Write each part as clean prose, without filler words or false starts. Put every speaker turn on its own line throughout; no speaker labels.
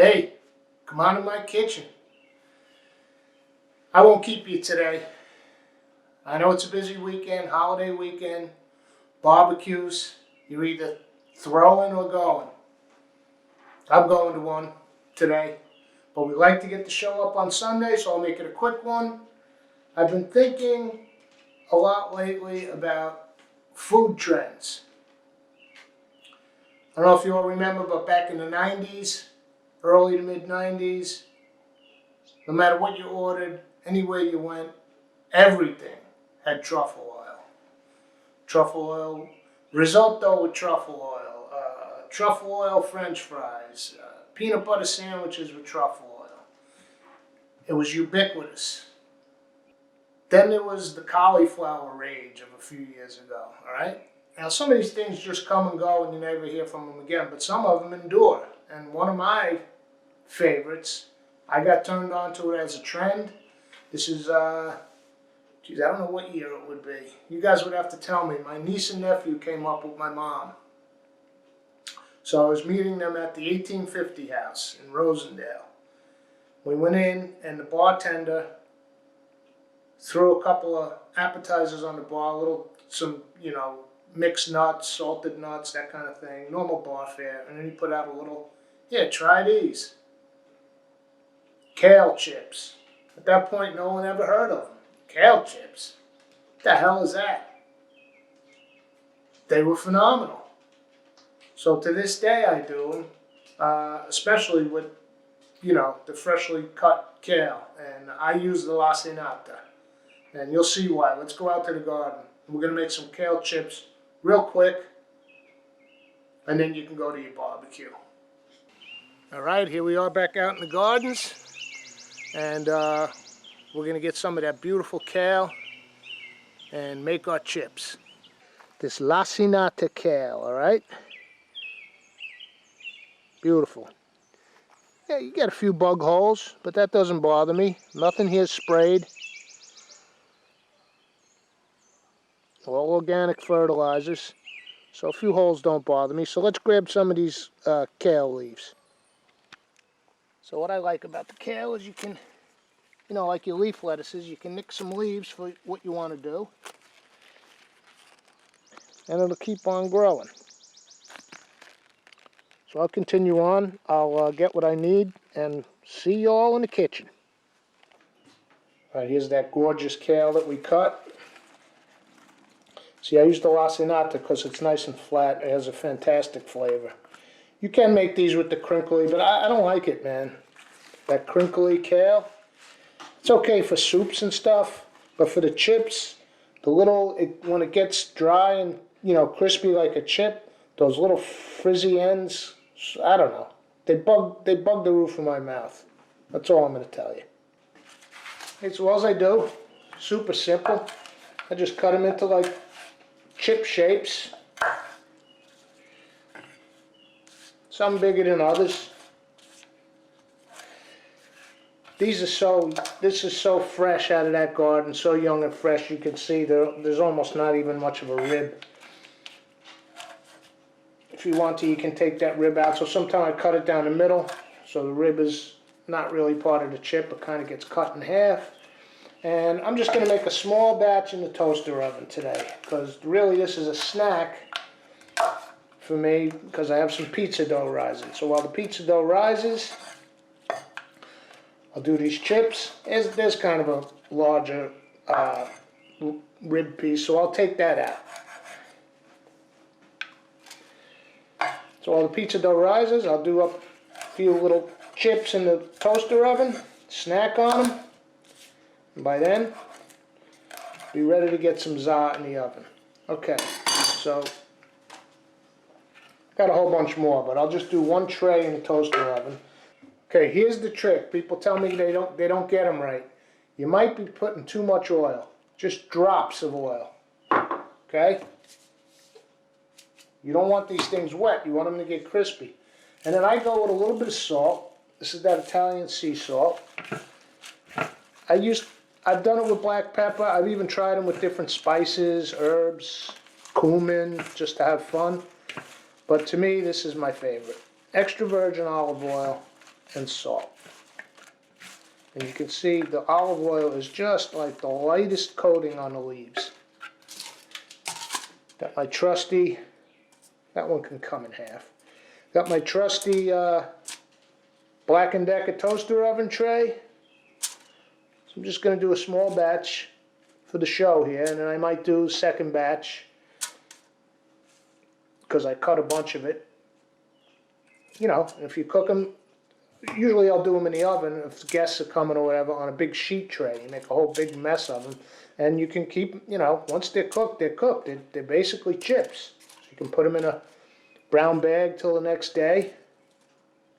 Hey, come on to my kitchen. I won't keep you today. I know it's a busy weekend, holiday weekend, barbecues. You're either throwing or going. I'm going to one today, but we like to get the show up on Sunday, so I'll make it a quick one. I've been thinking a lot lately about food trends. I don't know if you all remember, but back in the 90s, early to mid 90s, no matter what you ordered, anywhere you went, everything had truffle oil. Truffle oil, risotto with truffle oil, truffle oil French fries, peanut butter sandwiches with truffle oil. It was ubiquitous. Then there was the cauliflower rage of a few years ago, all right? Now, some of these things just come and go and you never hear from them again, but some of them endure. And one of my favorites, I got turned on to it as a trend. This is, geez, I don't know what year it would be. You guys would have to tell me. My niece and nephew came up with my mom. So I was meeting them at the 1850 house in Rosendale. We went in and the bartender threw a couple of appetizers on the bar, some, mixed nuts, salted nuts, that kind of thing, normal bar fare. And then he put out a little, try these. Kale chips. At that point, no one ever heard of them. Kale chips. What the hell is that? They were phenomenal. So to this day I do them, especially with, the freshly cut kale. And I use the Lacinata. And you'll see why. Let's go out to the garden. We're going to make some kale chips real quick. And then you can go to your barbecue. All right, here we are back out in the gardens. And we're going to get some of that beautiful kale and make our chips. This Lacinata kale, all right? Beautiful. Yeah, you get a few bug holes, but that doesn't bother me. Nothing here is sprayed. All organic fertilizers. So a few holes don't bother me. So let's grab some of these kale leaves. So what I like about the kale is you can, like your leaf lettuces, you can nick some leaves for what you want to do. And it'll keep on growing. So I'll continue on. I'll get what I need and see you all in the kitchen. All right, here's that gorgeous kale that we cut. See, I used the Lacinata because it's nice and flat. It has a fantastic flavor. You can make these with the crinkly, but I don't like it, man. That crinkly kale. It's okay for soups and stuff, but for the chips, when it gets dry and, crispy like a chip, those little frizzy ends, I don't know. They bug the roof of my mouth. That's all I'm going to tell you. Okay, so all I do, super simple. I just cut them into like chip shapes. Some bigger than others. This is so fresh out of that garden, so young and fresh. You can see there's almost not even much of a rib. If you want to, you can take that rib out. So sometimes I cut it down the middle, so the rib is not really part of the chip. It kind of gets cut in half. And I'm just going to make a small batch in the toaster oven today, because really this is a snack for me, because I have some pizza dough rising. So while the pizza dough rises, I'll do these chips. There's kind of a larger rib piece, so I'll take that out. So while the pizza dough rises, I'll do up a few little chips in the toaster oven, snack on them. And by then, be ready to get some za in the oven. Okay, so got a whole bunch more, but I'll just do one tray in the toaster oven. Okay, here's the trick. People tell me they don't get them right. You might be putting too much oil, just drops of oil. Okay? You don't want these things wet. You want them to get crispy. And then I go with a little bit of salt. This is that Italian sea salt. I've done it with black pepper. I've even tried them with different spices, herbs, cumin, just to have fun. But to me, this is my favorite. Extra virgin olive oil. and salt. And you can see the olive oil is just like the lightest coating on the leaves. Got my trusty, that one can come in half. Got my trusty Black & Decker toaster oven tray. So I'm just going to do a small batch for the show here, and then I might do a second batch because I cut a bunch of it. You know, if you cook them, usually I'll do them in the oven if guests are coming or whatever on a big sheet tray. You make a whole big mess of them, and you can keep, you know, once they're cooked, they're cooked. They're basically chips. So you can put them in a brown bag till the next day.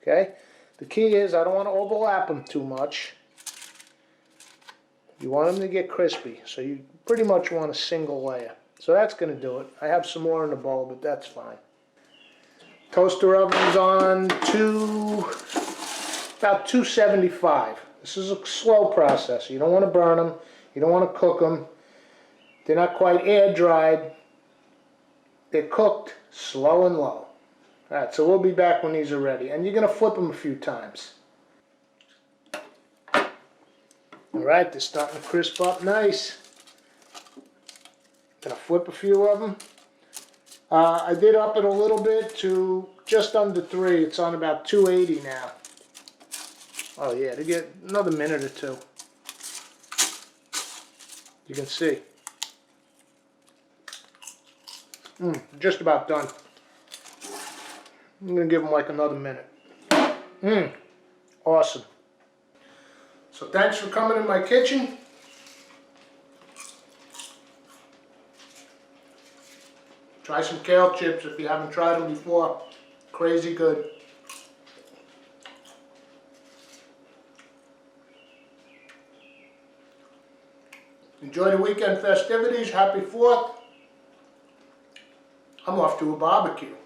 Okay? The key is I don't want to overlap them too much. You want them to get crispy, so you pretty much want a single layer. So that's going to do it. I have some more in the bowl, but that's fine. Toaster oven's on about 275. This is a slow process. You don't want to burn them. You don't want to cook them. They're not quite air dried. They're cooked slow and low. Alright, so we'll be back when these are ready. And you're going to flip them a few times. Alright, they're starting to crisp up nice. Gonna flip a few of them. I did up it a little bit to just under 3. It's on about 280 now. Oh yeah, to get another minute or two. You can see. Just about done. I'm gonna give them like another minute. Awesome. So thanks for coming in my kitchen. Try some kale chips if you haven't tried them before. Crazy good. Enjoy the weekend festivities. Happy 4th. I'm off to a barbecue.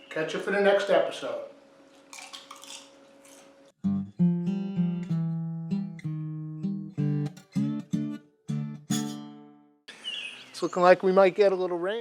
Catch you for the next episode. It's looking like we might get a little rain.